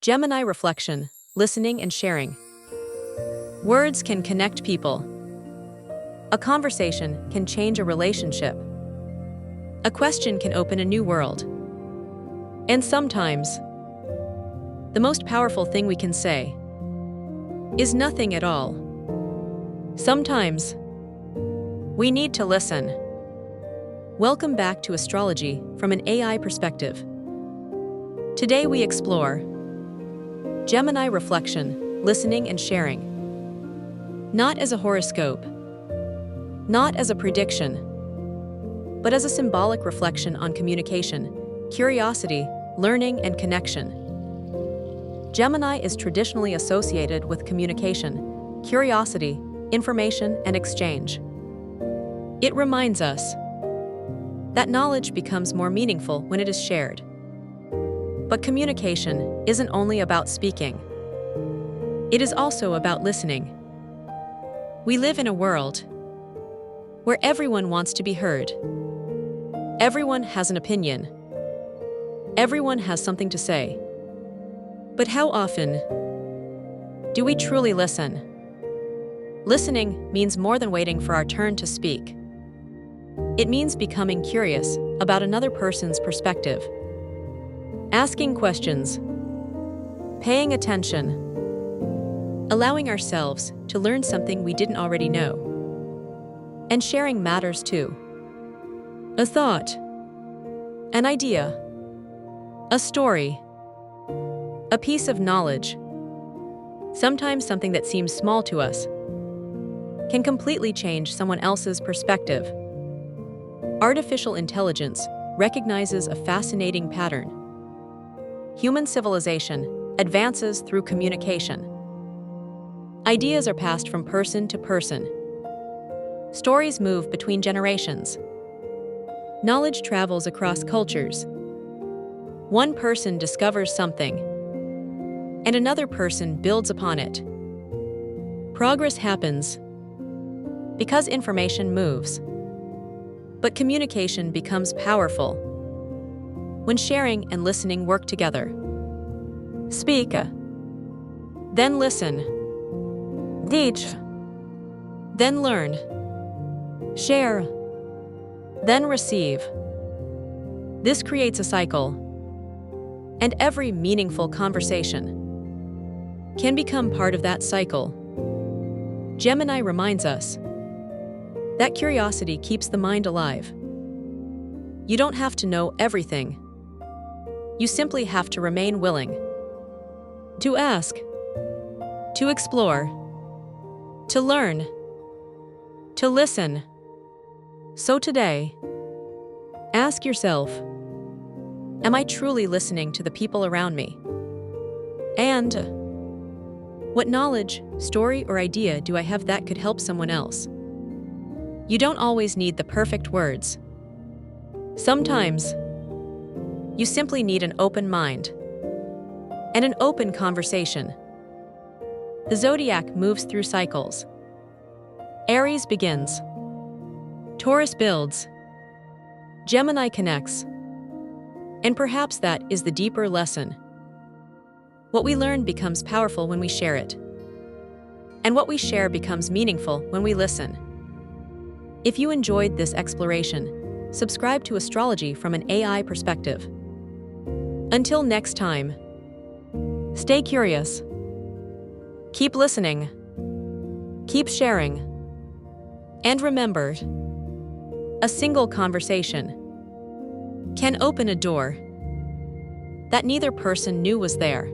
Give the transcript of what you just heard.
Gemini Reflection, listening and sharing. Words can connect people. A conversation can change a relationship. A question can open a new world. And sometimes, the most powerful thing we can say is nothing at all. Sometimes, we need to listen. Welcome back to Astrology from an AI perspective. Today we explore Gemini Reflection, listening and sharing. Not as a horoscope, not as a prediction, but as a symbolic reflection on communication, curiosity, learning, and connection. Gemini is traditionally associated with communication, curiosity, information, and exchange. It reminds us that knowledge becomes more meaningful when it is shared. But communication isn't only about speaking. It is also about listening. We live in a world where everyone wants to be heard. Everyone has an opinion. Everyone has something to say. But how often do we truly listen? Listening means more than waiting for our turn to speak. It means becoming curious about another person's perspective. Asking questions, paying attention, allowing ourselves to learn something we didn't already know. And sharing matters too. A thought, an idea, a story, a piece of knowledge, sometimes something that seems small to us, can completely change someone else's perspective. Artificial intelligence recognizes a fascinating pattern. Human civilization advances through communication. Ideas are passed from person to person. Stories move between generations. Knowledge travels across cultures. One person discovers something, and another person builds upon it. Progress happens because information moves. But communication becomes powerful when sharing and listening work together. Speak, then listen. Teach, then learn. Share, then receive. This creates a cycle, and every meaningful conversation can become part of that cycle. Gemini reminds us that curiosity keeps the mind alive. You don't have to know everything. You simply have to remain willing to ask, to explore, to learn, to listen. So today, ask yourself, am I truly listening to the people around me? And what knowledge, story, or idea do I have that could help someone else? You don't always need the perfect words. Sometimes, you simply need an open mind and an open conversation. The Zodiac moves through cycles. Aries begins. Taurus builds. Gemini connects. And perhaps that is the deeper lesson. What we learn becomes powerful when we share it. And what we share becomes meaningful when we listen. If you enjoyed this exploration, subscribe to Astrology from an AI perspective. Until next time, stay curious, keep listening, keep sharing, and remember, a single conversation can open a door that neither person knew was there.